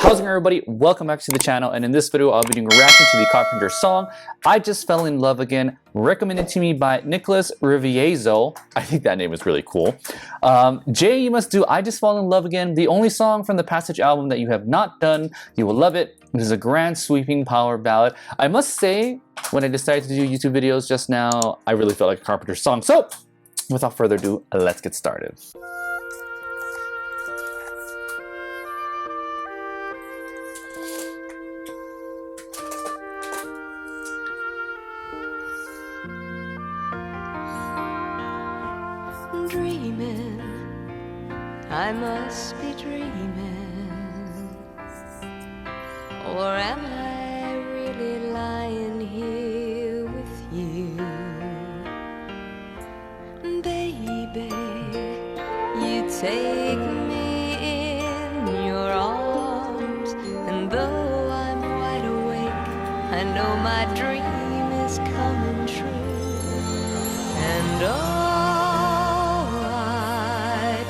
How's it going, everybody? Welcome back to the channel, and in this video I'll be doing a reaction to the Carpenters song I Just Fell in Love Again, recommended to me by Nicholas Riviezo. I think that name is really cool. Jay, you must do I Just Fall in Love Again, the only song from the Passage album that you have not done. You will love it. It is a grand sweeping power ballad. I must say, when I decided to do YouTube videos just now, I really felt like a Carpenters song. So without further ado, let's get started. Dreaming, I must be dreaming, or am I really lying here with you? Baby, you take me in your arms, and though I'm wide awake, I know my dream is coming true. And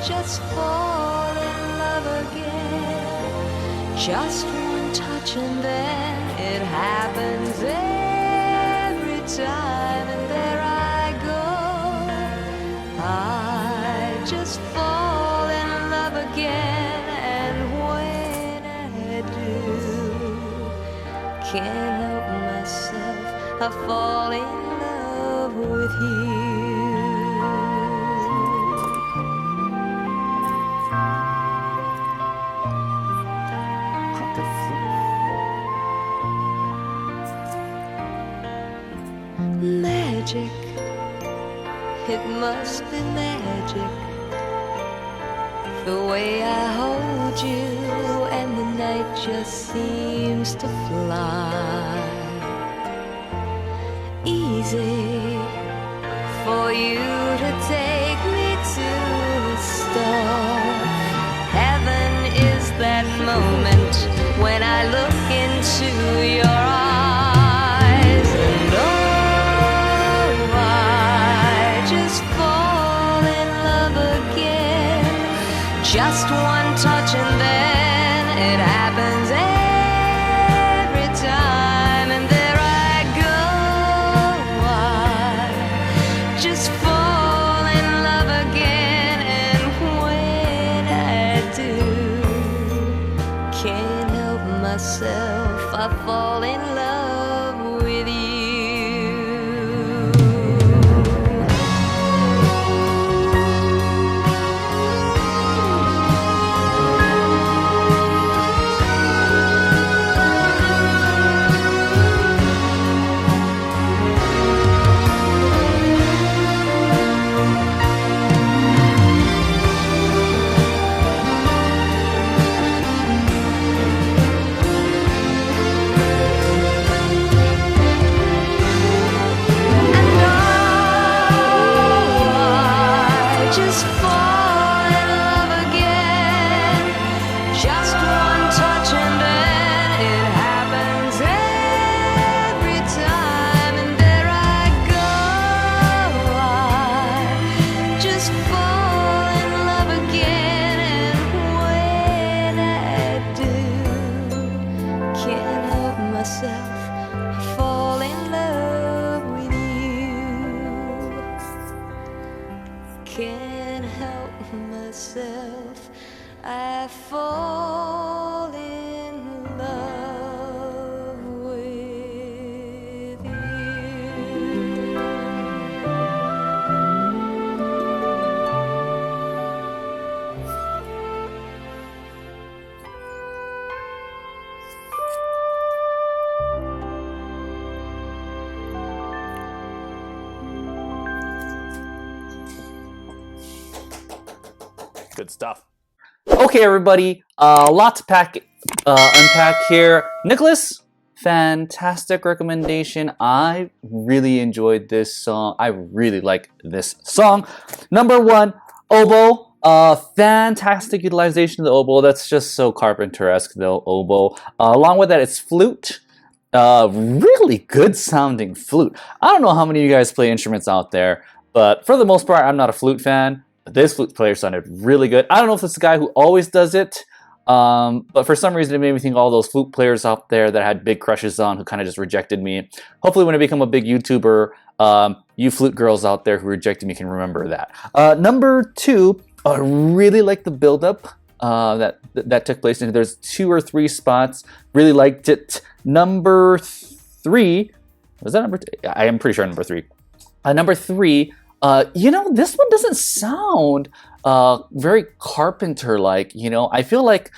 just fall in love again. Just one touch and then it happens every time, and there I go. I just fall in love again, and when I do, can't help myself, I fall in love with you. Magic, it must be magic, the way I hold you and the night just seems to fly. Easy for you to take me to a star. Heaven is that moment when I look into your eyes. Just one touch and then it happens every time, and there I go. I just fall in love again, and when I do, can't help myself, I fall in love with you. Can't help myself, I fall in love with you. Good stuff. Okay, everybody, a lot to unpack here. Nicholas, fantastic recommendation. I really enjoyed this song. I really like this song. Number one, oboe. Fantastic utilization of the oboe. That's just so Carpenteresc, the oboe. Along with that, it's flute. Really good sounding flute. I don't know how many of you guys play instruments out there, but for the most part, I'm not a flute fan. This flute player sounded really good. I don't know if it's the guy who always does it, But for some reason, it made me think all those flute players out there that I had big crushes on who kind of just rejected me. Hopefully, when I become a big YouTuber, you flute girls out there who rejected me can remember that. Number 2, I really like the build-up that took place. And there's 2 or 3 spots. Really liked it. Number 3, was that number 2? I am pretty sure number 3. Number 3, you know, this one doesn't sound very Carpenter-like. You know, I feel like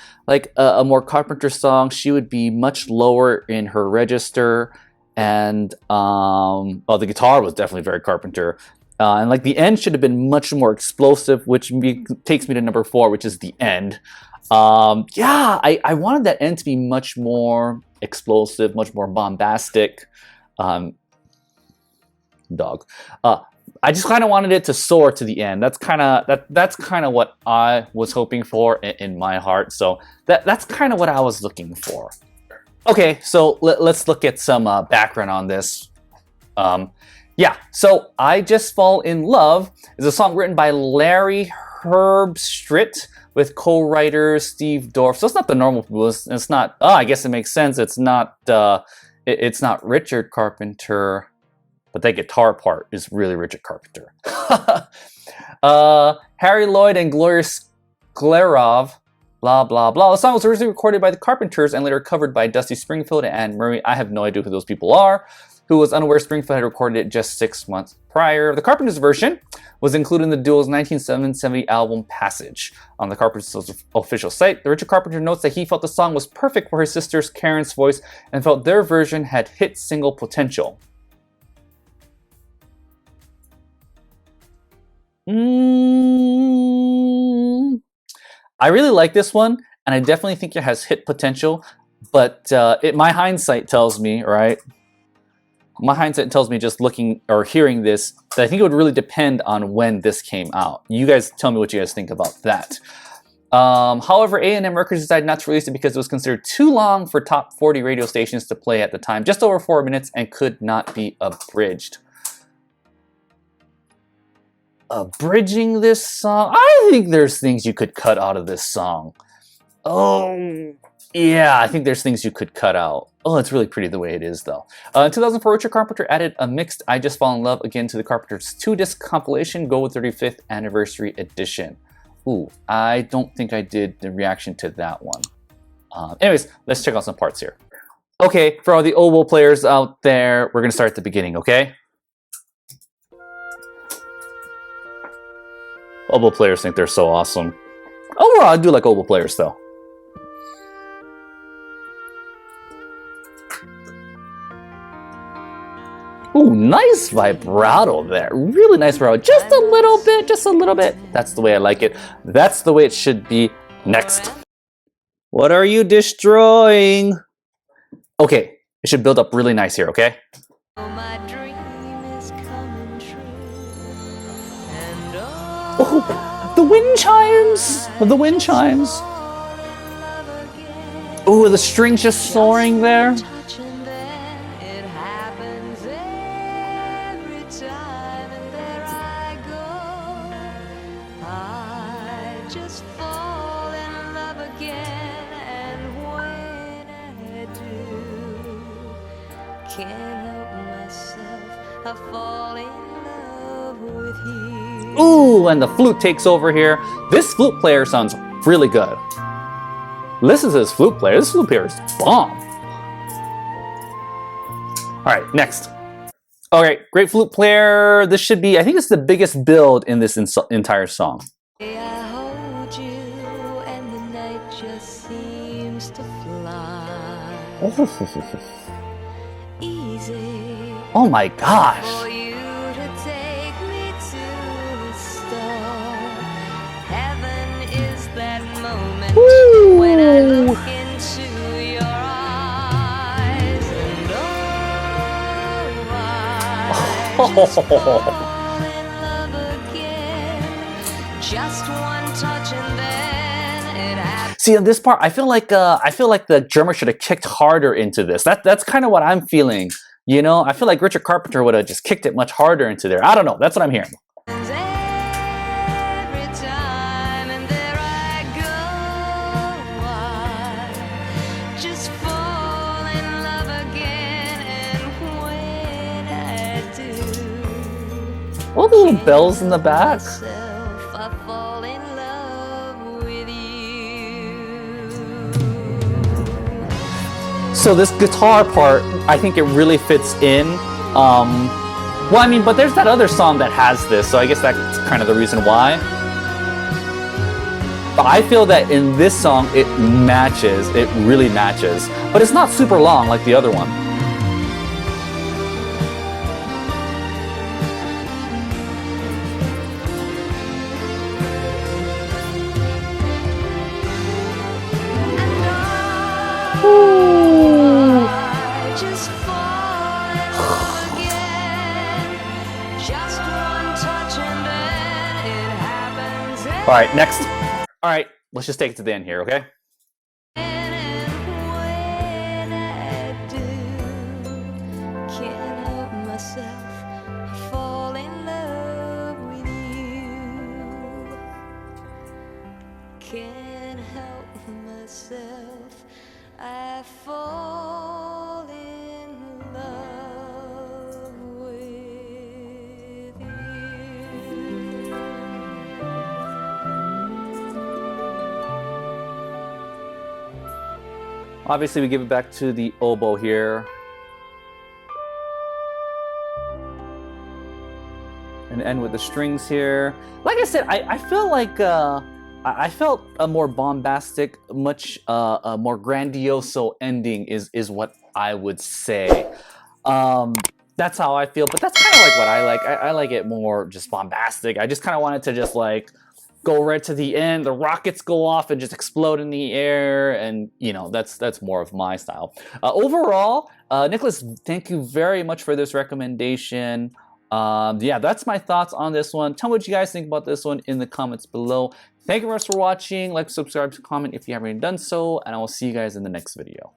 a more Carpenter song, she would be much lower in her register, and well, the guitar was definitely very Carpenter, and like the end should have been much more explosive, which takes me to number 4, which is the end. Yeah, I wanted that end to be much more explosive, much more bombastic. Dog. I just kind of wanted it to soar to the end. That's kind of what I was hoping for in my heart. So that's kind of what I was looking for. Okay, so let's look at some background on this. Yeah, so I Just Fall in Love is a song written by Larry Herbstritt with co-writer Steve Dorff. So it's not the normal people. It's not. Oh, I guess it makes sense. It's not. It's not Richard Carpenter. But that guitar part is really Richard Carpenter. Harry Lloyd and Gloria Sklarov, blah, blah, blah. The song was originally recorded by the Carpenters and later covered by Dusty Springfield and Anne Murray. I have no idea who those people are. Who was unaware Springfield had recorded it just 6 months prior. The Carpenters version was included in the duo's 1970 album Passage. On the Carpenters' official site, the Richard Carpenter notes that he felt the song was perfect for his sister Karen's voice and felt their version had hit single potential. I really like this one, and I definitely think it has hit potential, but my hindsight tells me, right? My hindsight tells me just looking or hearing this, that I think it would really depend on when this came out. You guys tell me what you guys think about that. However, A&M Records decided not to release it because it was considered too long for top 40 radio stations to play at the time, just over 4 minutes, and could not be abridged. Abridging this song? I think there's things you could cut out of this song. Oh, yeah, I think there's things you could cut out. Oh, it's really pretty the way it is, though. In 2004, Richard Carpenter added a mixed I Just Fall in Love again to the Carpenters 2-disc compilation, Go with 35th Anniversary Edition. Ooh, I don't think I did the reaction to that one. Anyways, let's check out some parts here. Okay, for all the oboe players out there, we're going to start at the beginning, okay? Oboe players think they're so awesome. Overall, I do like oboe players, though. Ooh, nice vibrato there. Really nice vibrato. Just a little bit, just a little bit. That's the way I like it. That's the way it should be. Next. What are you destroying? Okay, it should build up really nice here, okay? Oh, the wind chimes! The wind chimes! Oh, the strings just soaring there. Ooh, and the flute takes over here. This flute player sounds really good. Listen to this flute player. This flute player is bomb. All right, next. All right, great flute player. This should be, I think it's the biggest build in this entire song. I hold you and the night just seems to fly. Easy. Oh my gosh. For you to take me to a star. Heaven is that moment when I look into your eyes. And I just fall in love again. Just one touch and then it happens. See, on this part, I feel like the drummer should have kicked harder into this. That's kind of what I'm feeling. You know, I feel like Richard Carpenter would have just kicked it much harder into there. I don't know. That's what I'm hearing. Every time and there I go, little bells in the back. I fall in love with you. So this guitar part, I think it really fits in. Well, I mean, but there's that other song that has this, so I guess that's kind of the reason why. But I feel that in this song, it matches. It really matches. But it's not super long like the other one. Ooh. I just fall in love again. Just one touch and then it happens. All right, next. All right, let's just take it to the end here, okay? And when I do, can't help myself. I fall in love with you. Can't help myself. I fall in love with you. Obviously, we give it back to the oboe here. And end with the strings here. Like I said, I feel like I felt a more bombastic, much a more grandioso ending is what I would say. That's how I feel, but that's kind of like what I like. I like it more just bombastic. I just kind of wanted to just like go right to the end, the rockets go off and just explode in the air, and you know, that's more of my style. Overall, Nicholas, thank you very much for this recommendation. Yeah, that's my thoughts on this one. Tell me what you guys think about this one in the comments below. Thank you very much for watching. Like, subscribe, comment if you haven't done so, and I will see you guys in the next video.